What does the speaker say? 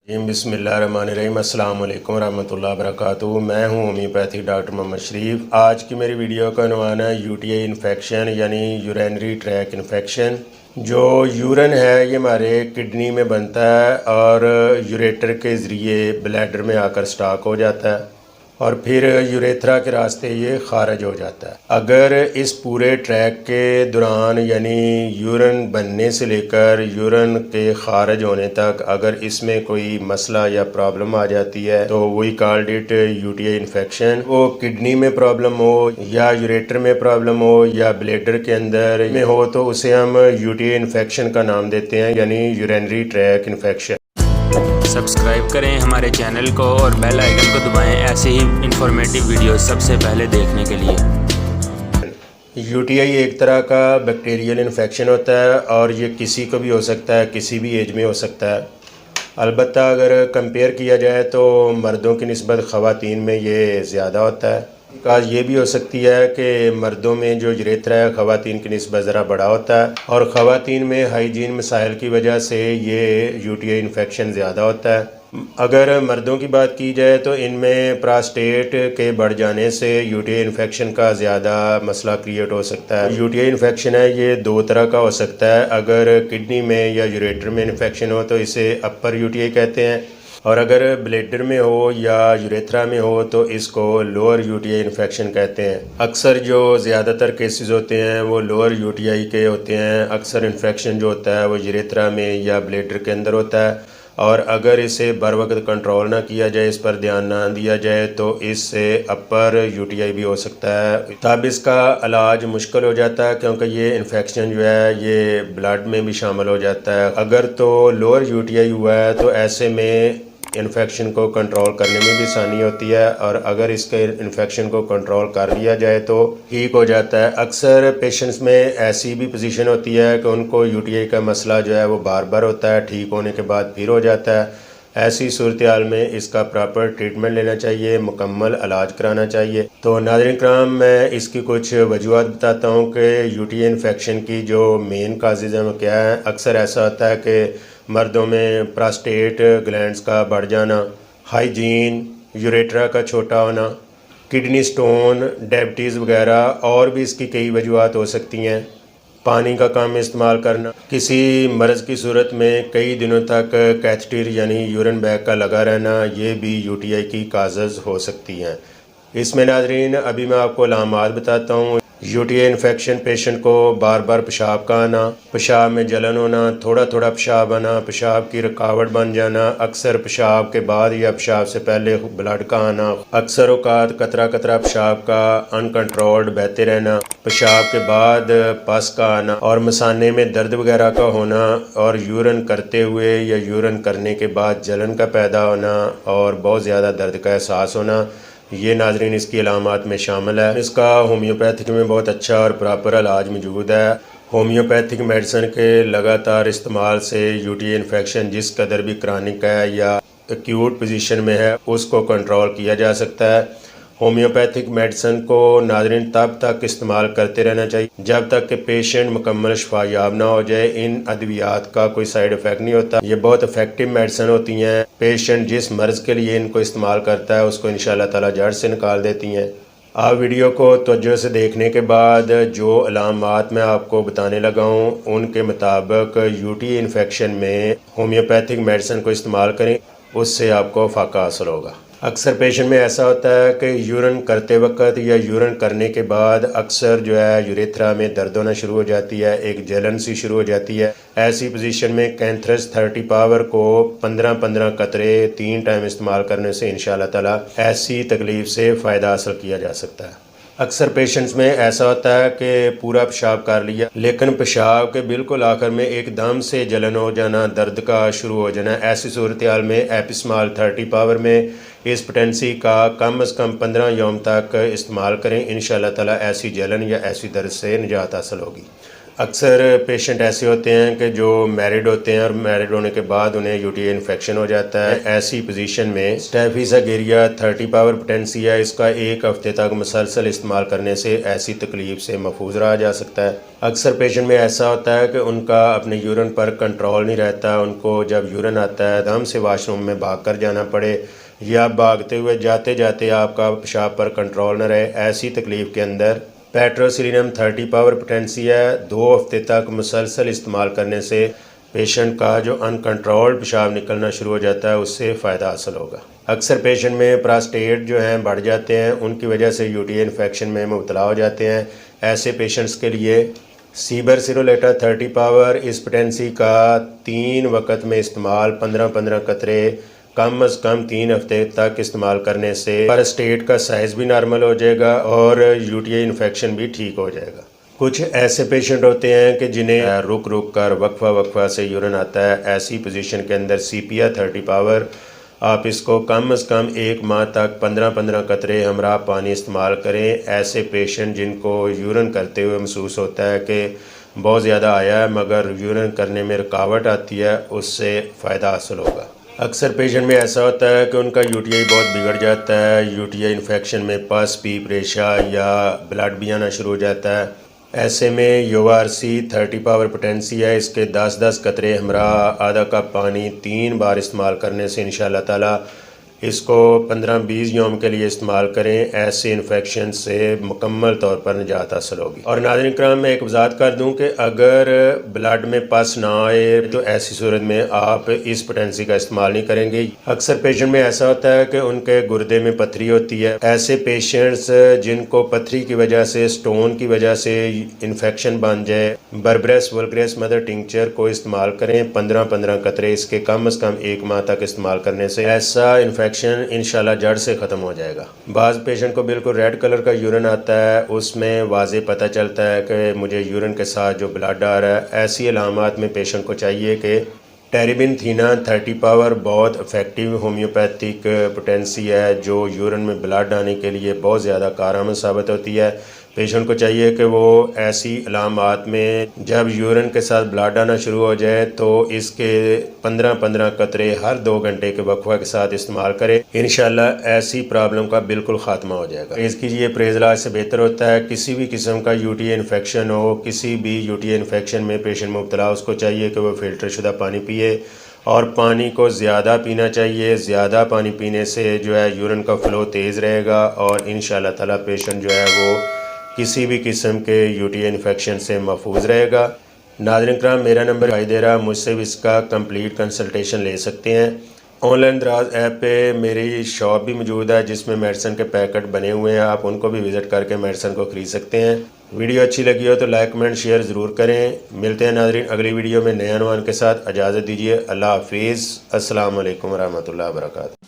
بسم اللہ الرحمن الرحیم۔ السلام علیکم ورحمۃ اللہ وبرکاتہ۔ میں ہوں ہومیوپیتھی ڈاکٹر محمد شریف۔ آج کی میری ویڈیو کا عنوان ہے یو ٹی آئی انفیکشن یعنی یورینری ٹریک انفیکشن۔ جو یورین ہے یہ ہمارے کڈنی میں بنتا ہے اور یوریٹر کے ذریعے بلیڈر میں آ کر سٹاک ہو جاتا ہے اور پھر یوریتھرا کے راستے یہ خارج ہو جاتا ہے۔ اگر اس پورے ٹریک کے دوران یعنی یورین بننے سے لے کر یورین کے خارج ہونے تک اگر اس میں کوئی مسئلہ یا پرابلم آ جاتی ہے تو وہی called it U T I infection. وہ کڈنی میں پرابلم ہو یا یوریٹر میں پرابلم ہو یا بلیڈر کے اندر میں ہو تو اسے ہم یو ٹی آئی انفیکشن کا نام دیتے ہیں یعنی یورینری ٹریک انفیکشن۔ سبسکرائب کریں ہمارے چینل کو اور بیل آئیکن کو دبائیں ایسے ہی انفارمیٹیو ویڈیو سب سے پہلے دیکھنے کے لیے۔ یو ٹی آئی ایک طرح کا بیکٹیریل انفیکشن ہوتا ہے اور یہ کسی کو بھی ہو سکتا ہے، کسی بھی ایج میں ہو سکتا ہے۔ البتہ اگر کمپیئر کیا جائے تو مردوں کی نسبت خواتین میں یہ زیادہ ہوتا ہے۔ کاز یہ بھی ہو سکتی ہے کہ مردوں میں جو یوریتھرا ہے خواتین کی نسبت ذرا بڑا ہوتا ہے اور خواتین میں ہائیجین مسائل کی وجہ سے یہ یو ٹی آئی انفیکشن زیادہ ہوتا ہے۔ اگر مردوں کی بات کی جائے تو ان میں پراسٹیٹ کے بڑھ جانے سے یو ٹی آئی انفیکشن کا زیادہ مسئلہ کریٹ ہو سکتا ہے۔ یو ٹی آئی انفیکشن ہے یہ دو طرح کا ہو سکتا ہے۔ اگر کڈنی میں یا یوریٹر میں انفیکشن ہو تو اسے اپر یو ٹی آئی کہتے ہیں اور اگر بلیڈر میں ہو یا یوریتھرا میں ہو تو اس کو lower U T I infection کہتے ہیں۔ اکثر جو زیادہ تر کیسز ہوتے ہیں وہ لوور یو ٹی آئی کے ہوتے ہیں۔ اکثر انفیکشن جو ہوتا ہے وہ یوریتھرا میں یا بلیڈر کے اندر ہوتا ہے اور اگر اسے بر وقت کنٹرول نہ کیا جائے، اس پر دھیان نہ دیا جائے تو اس سے اپر یو ٹی آئی بھی ہو سکتا ہے۔ تب اس کا علاج مشکل ہو جاتا ہے کیونکہ یہ انفیکشن جو ہے یہ بلڈ میں بھی شامل ہو جاتا ہے۔ اگر تو لوور یو ٹی آئی ہوا ہے تو ایسے میں انفیکشن کو کنٹرول کرنے میں بھی آسانی ہوتی ہے اور اگر اس کے انفیکشن کو کنٹرول کر لیا جائے تو ٹھیک ہو جاتا ہے۔ اکثر پیشنٹس میں ایسی بھی پوزیشن ہوتی ہے کہ ان کو یو ٹی آئی کا مسئلہ جو ہے وہ بار بار ہوتا ہے، ٹھیک ہونے کے بعد پھر ہو جاتا ہے۔ ایسی صورتحال میں اس کا پراپر ٹریٹمنٹ لینا چاہیے، مکمل علاج کرانا چاہیے۔ تو ناظرین کرام، میں اس کی کچھ وجوہات بتاتا ہوں کہ یو ٹی آئی انفیکشن کی جو مین کازز ہیں وہ کیا ہے۔ اکثر ایسا ہوتا ہے کہ مردوں میں پراسٹیٹ گلینڈز کا بڑھ جانا، ہائیجین، یوریٹرا کا چھوٹا ہونا، کڈنی سٹون، ڈائبٹیز وغیرہ، اور بھی اس کی کئی وجوہات ہو سکتی ہیں۔ پانی کا کم استعمال کرنا، کسی مرض کی صورت میں کئی دنوں تک کیتھیٹر یعنی یورین بیگ کا لگا رہنا، یہ بھی یو ٹی آئی کی کازز ہو سکتی ہیں۔ اس میں ناظرین ابھی میں آپ کو علامات بتاتا ہوں۔ U T I infection patient کو بار بار پیشاب کا آنا، پیشاب میں جلن ہونا، تھوڑا تھوڑا پیشاب آنا، پیشاب کی رکاوٹ بن جانا، اکثر پیشاب کے بعد یا پیشاب سے پہلے بلڈ کا آنا، اکثر اوقات قطرہ قطرہ پیشاب کا ان کنٹرولڈ بہتے رہنا، پیشاب کے بعد پس کا آنا اور مثانے میں درد وغیرہ کا ہونا اور یورین کرتے ہوئے یا یورین کرنے کے بعد جلن کا پیدا ہونا اور بہت زیادہ درد کا احساس ہونا، یہ ناظرین اس کی علامات میں شامل ہے۔ اس کا ہومیوپیتھک میں بہت اچھا اور پراپر علاج موجود ہے۔ ہومیوپیتھک میڈیسن کے لگاتار استعمال سے یو ٹی آئی انفیکشن جس قدر بھی کرانک ہے یا ایکیوٹ پوزیشن میں ہے اس کو کنٹرول کیا جا سکتا ہے۔ ہومیوپیتھک میڈیسن کو ناظرین تب تک استعمال کرتے رہنا چاہیے جب تک کہ پیشنٹ مکمل شفا یاب نہ ہو جائے۔ ان ادویات کا کوئی سائیڈ افیکٹ نہیں ہوتا، یہ بہت افیکٹو میڈیسن ہوتی ہیں۔ پیشنٹ جس مرض کے لیے ان کو استعمال کرتا ہے اس کو انشاءاللہ تعالی جڑ سے نکال دیتی ہیں۔ آپ ویڈیو کو توجہ سے دیکھنے کے بعد جو علامات میں آپ کو بتانے لگا ہوں ان کے مطابق یو ٹی آئی انفیکشن میں ہومیوپیتھک میڈیسن کو استعمال کریں، اس سے آپ کو فائدہ حاصل ہوگا۔ اکثر پیشنٹ میں ایسا ہوتا ہے کہ یورین کرتے وقت یا یورین کرنے کے بعد اکثر جو ہے یوریتھرا میں درد ہونا شروع ہو جاتی ہے، ایک جلن سی شروع ہو جاتی ہے۔ ایسی پوزیشن میں کینتھرس 30 پاور کو 15 قطرے 3 ٹائم استعمال کرنے سے انشاءاللہ تعالی ایسی تکلیف سے فائدہ حاصل کیا جا سکتا ہے۔ اکثر پیشنٹس میں ایسا ہوتا ہے کہ پورا پیشاب کر لیا لیکن پیشاب کے بالکل آخر میں ایک دم سے جلن ہو جانا، درد کا شروع ہو جانا۔ ایسی صورتحال میں ایپسمال 30 پاور میں اس پوٹینسی کا کم از کم 15 یوم تک استعمال کریں، انشاءاللہ تعالی ایسی جلن یا ایسی درد سے نجات حاصل ہوگی۔ اکثر پیشنٹ ایسے ہوتے ہیں کہ جو میرڈ ہوتے ہیں اور میرڈ ہونے کے بعد انہیں یو ٹی آئی انفیکشن ہو جاتا ہے. ایسی پوزیشن میں اسٹیفیزاگیریا 30 پاور پوٹینسی ہے، اس کا 1 ہفتے تک مسلسل استعمال کرنے سے ایسی تکلیف سے محفوظ رہا جا سکتا ہے. اکثر پیشنٹ میں ایسا ہوتا ہے کہ ان کا اپنے یورین پر کنٹرول نہیں رہتا، ان کو جب یورین آتا ہے دم سے واش روم میں بھاگ کر جانا پڑے یا بھاگتے ہوئے جاتے جاتے آپ کا پیشاب پر کنٹرول نہ رہے. ایسی تکلیف کے اندر پیٹروسیلینم 30 پاور پوٹینسی ہے 2 ہفتے تک مسلسل استعمال کرنے سے پیشنٹ کا جو ان کنٹرول پیشاب نکلنا شروع ہو جاتا ہے اس سے فائدہ حاصل ہوگا. اکثر پیشنٹ میں پراسٹیٹ جو ہیں بڑھ جاتے ہیں، ان کی وجہ سے یو ٹی آئی انفیکشن میں مبتلا ہو جاتے ہیں. ایسے پیشنٹس کے لیے سیبر سیرولیٹا 30 پاور اس پوٹینسی کا 3 وقت میں استعمال 15 قطرے کم از کم 3 ہفتے تک استعمال کرنے سے پراسٹیٹ کا سائز بھی نارمل ہو جائے گا اور یو ٹی آئی انفیکشن بھی ٹھیک ہو جائے گا. کچھ ایسے پیشنٹ ہوتے ہیں کہ جنہیں رک کر وقفہ سے یورین آتا ہے. ایسی پوزیشن کے اندر سیپیا 30 پاور آپ اس کو کم از کم 1 ماہ تک 15 قطرے ہمراہ پانی استعمال کریں. ایسے پیشنٹ جن کو یورین کرتے ہوئے محسوس ہوتا ہے کہ بہت زیادہ آیا ہے مگر یورین کرنے میں رکاوٹ آتی ہے، اس سے فائدہ حاصل ہوگا. اکثر پیشنٹ میں ایسا ہوتا ہے کہ ان کا یو ٹی آئی بہت بگڑ جاتا ہے، یو ٹی آئی انفیکشن میں پس پیپ ریشہ یا بلڈ بھی آنا شروع ہو جاتا ہے. ایسے میں you are C 30 power potency ہے، اس کے 10 قطرے ہمراہ آدھا کپ پانی 3 بار استعمال کرنے سے انشاءاللہ تعالی اس کو 15-20 یوم کے لیے استعمال کریں. ایسے انفیکشن سے مکمل طور پر نجات حاصل ہوگی. اور ناظرین کرام میں ایک وضاحت کر دوں کہ اگر بلڈ میں پس نہ آئے تو ایسی صورت میں آپ اس پوٹینسی کا استعمال نہیں کریں گے. اکثر پیشنٹ میں ایسا ہوتا ہے کہ ان کے گردے میں پتھری ہوتی ہے. ایسے پیشنٹس جن کو پتھری کی وجہ سے سٹون کی وجہ سے انفیکشن بن جائے بربریس ولگریس مدر ٹنکچر کو استعمال کریں 15 قطرے، اس کے کم از کم 1 ماہ تک استعمال کرنے سے ایسا انفیکشن انشاءاللہ جڑ سے ختم ہو جائے گا. بعض پیشنٹ کو بالکل ریڈ کلر کا یورین آتا ہے، اس میں واضح پتہ چلتا ہے کہ مجھے یورین کے ساتھ جو بلڈ آ رہا ہے. ایسی علامات میں پیشنٹ کو چاہیے کہ ٹیریبن تھینا 30 پاور بہت افیکٹو ہومیوپیتھک پوٹینسی ہے جو یورین میں بلڈ آنے کے لیے بہت زیادہ کارآمد ثابت ہوتی ہے. پیشنٹ کو چاہیے کہ وہ ایسی علامات میں جب یورین کے ساتھ بلڈ آنا شروع ہو جائے تو اس کے 15 قطرے ہر 2 گھنٹے کے وقفہ کے ساتھ استعمال کرے. انشاءاللہ ایسی پرابلم کا بالکل خاتمہ ہو جائے گا. پرہیز کیجیے، پرہیز علاج سے بہتر ہوتا ہے. کسی بھی قسم کا یو ٹی آئی انفیکشن ہو، کسی بھی یو ٹی آئی انفیکشن میں پیشنٹ مبتلا، اس کو چاہیے کہ وہ فلٹر شدہ پانی پیے اور پانی کو زیادہ پینا چاہیے. زیادہ پانی پینے سے جو ہے یورین کا فلو تیز رہے گا اور انشاءاللہ تعالی پیشنٹ جو ہے وہ کسی بھی قسم کے یو ٹی آئی انفیکشن سے محفوظ رہے گا. ناظرین کرام میرا نمبر دکھائی دے رہا، مجھ سے بھی اس کا کمپلیٹ کنسلٹیشن لے سکتے ہیں. آن لائن دراز ایپ پہ میری شاپ بھی موجود ہے جس میں میڈیسن کے پیکٹ بنے ہوئے ہیں، آپ ان کو بھی وزٹ کر کے میڈیسن کو خرید سکتے ہیں. ویڈیو اچھی لگی ہو تو لائک کمنٹ شیئر ضرور کریں. ملتے ہیں ناظرین اگلی ویڈیو میں نئے عنوان کے ساتھ. اجازت دیجیے، اللہ حافظ، السلام علیکم ورحمۃ اللہ وبرکاتہ.